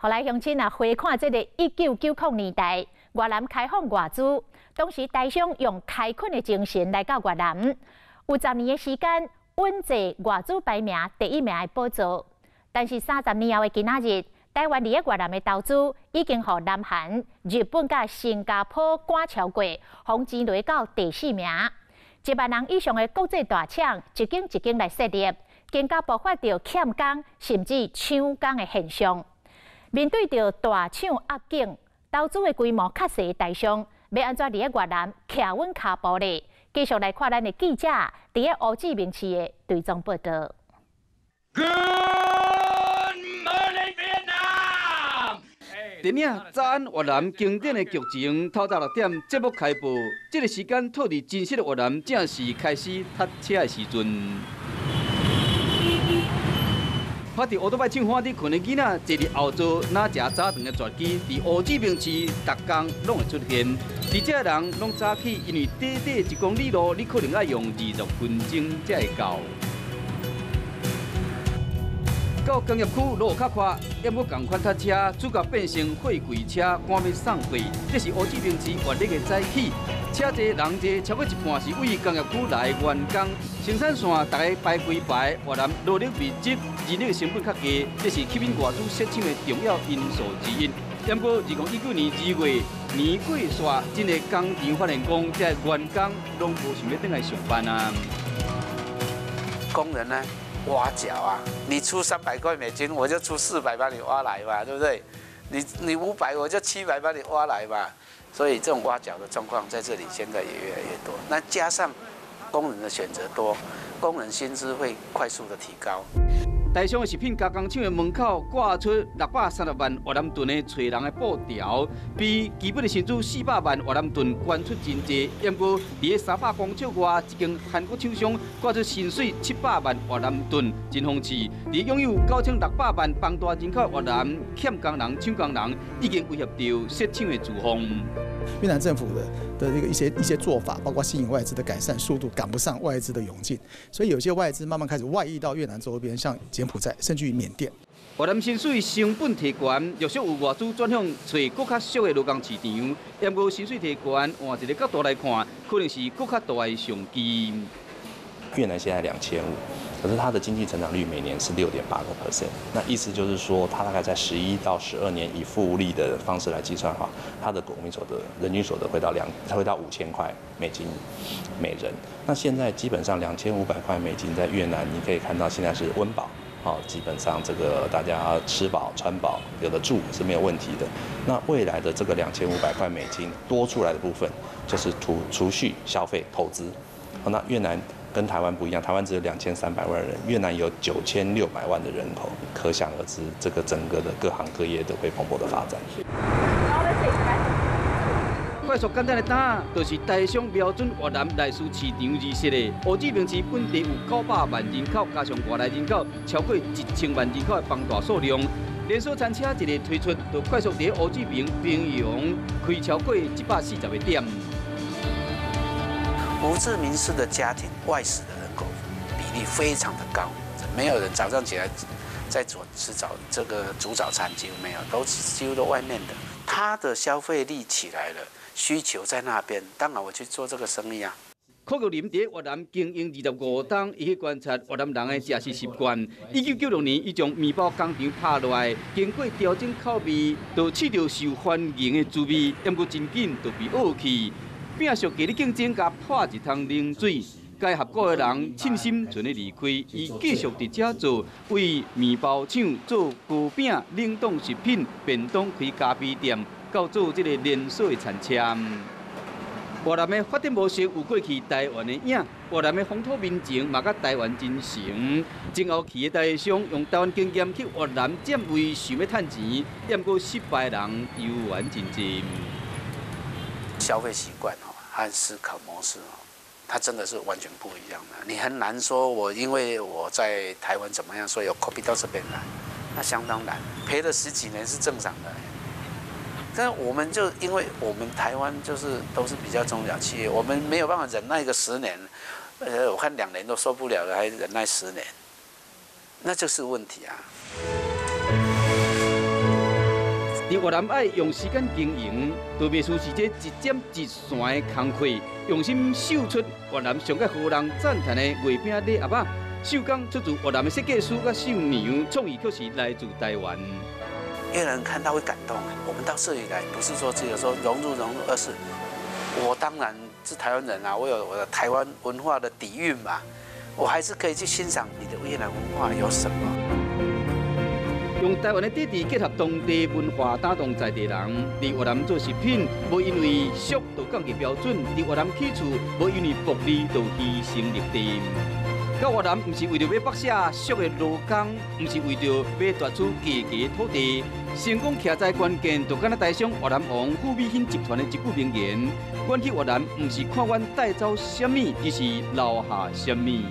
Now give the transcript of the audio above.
后来乡亲回看这个1990年代，越南开放外资，当时台商用开垦的精神来到越南，有10年的时间稳坐外资排名第1名的宝座。但是30年后的今仔日，台湾伫越南的投资已经互南韩、日本甲新加坡赶超过，红钱落到第4名。1万人以上的国际大厂一间一间来设立，更加爆发着欠工甚至抢工的现象。面对着大厂压境，投资的规模较细的台商，要安怎伫越南徛稳脚步呢？继续来看咱的记者伫乌志明市的追踪报道。Good morning, Vietnam！ 电影《早安越南》经典的剧情，透早6点节目开播。这个时间，套伫真实的越南，正是开始塞车的时阵。拍伫乌托邦唱花伫困的囡仔，坐伫后座拿食早餐的绝技，伫乌志明市逐工拢会出现。伫这人拢早起，因为短短1公里路，你可能要用20分钟才会到。到工业区路较宽，也要共款塞车，主角变成货柜车赶要送货。这是乌志明市活力的早起。车多人多，超过一半是为工业区来的员工。生产线大家排规排，越南劳力密集，人力成本较低，这是吸引外资设厂的重要因素之一。不过，2019年2月年过煞，真个工厂发现讲，这员工拢无想要回来上班啊。工人呢，挖角啊，你出300块美金，我就出400把你挖来嘛，对不对？你500，我就700把你挖来嘛。所以这种挖角的状况在这里现在也越来越多。那加上工人的选择多，工人薪资会快速的提高。台商的食品加工厂的门口挂出630万越南盾的找人的布条，比基本的薪资400万越南盾高出真济。不过，伫个300公尺外，一间韩国厂商挂出薪水700万越南盾，真讽刺。伫拥有9600万庞大人口的越南，欠工人、抢工人，已经威胁到设厂的资方。越南政府的一些做法，包括吸引外资的改善速度赶不上外资的涌进，所以有些外资慢慢开始外溢到越南周边，像柬埔寨，甚至于缅甸。越南薪水成本提高，陆续有外资转向找更较俗的劳工市场。不过薪水提高，换一个角度来看，可能是更较大的商机。越南现在2500。可是它的经济成长率每年是6.8%，那意思就是说，它大概在11到12年以复利的方式来计算的话，它的国民所得、人均所得会到5000块美金每人。那现在基本上2500块美金在越南，你可以看到现在是温饱，基本上这个大家吃饱穿饱，有的住是没有问题的。那未来的这个2500块美金多出来的部分，就是储蓄、消费、投资。那越南跟台湾不一样，台湾只有2300万人，越南有9600万的人口，可想而知，这个整个的各行各业都会蓬勃的发展。快速简单的答案，就是台商瞄准越南内需市场而设的。乌志明市本地有900万人口，加上外来人口超过1000万人口的庞大数量。连锁餐车一日推出，就快速在乌志明、平阳开超过140个店。胡志明市的家庭外食的人口比例非常的高，没有人早上起来在煮早餐，几乎没有，几乎都外面的。他的消费力起来了，需求在那边，当然我去做这个生意啊。柯玉林在越南经营25年，伊去观察越南人的食食习惯。1996年，伊将面包工厂拍落来，经过调整口味，就试着受欢迎的滋味，不过真紧就被恶去。拼熟给你竞争，甲泼一桶冷水，该合作的人信心全咧离开，伊继续伫遮做，为面包厂做糕饼、冷冻食品、便当开咖啡店，到做这个连锁的餐车。越南的发展模式有过去台湾的影，越南的风土民情嘛甲台湾真像。前后期的台商用台湾经验去越南占位，想要趁钱，不过失败的人犹原真多。消费习惯和思考模式它真的是完全不一样的。你很难说因为我在台湾怎么样，所以我 copy 到这边来，那相当难。赔了10几年是正常的。但是我们就因为我们台湾都是比较中小企业，我们没有办法忍耐个10年，我看2年都受不了了，还忍耐10年，那就是问题啊。伫越南爱用时间经营，杜秘书是这一点一线的工课，用心绣出越南上个互人赞叹的月饼礼盒仔。手工出自越南的设计师甲绣娘，创意却是来自台湾。越南人看到会感动。我们到这里来，不是说只有说融入，而是我当然是台湾人啊，我有我的台湾文化的底蕴嘛，我还是可以去欣赏你的越南文化有什么。用台湾的底子结合当地文化，打动在地人。伫越南做食品，无因为俗就降低标准；伫越南起厝，无因为薄利就牺牲立地。到越南，唔是为着要剥下俗的劳工，唔是为着要夺取价格土地。成功徛在关键，就敢若台商越南王富美兴集团的一句名言：阮去越南，唔是看阮带走什么，而是留下什么。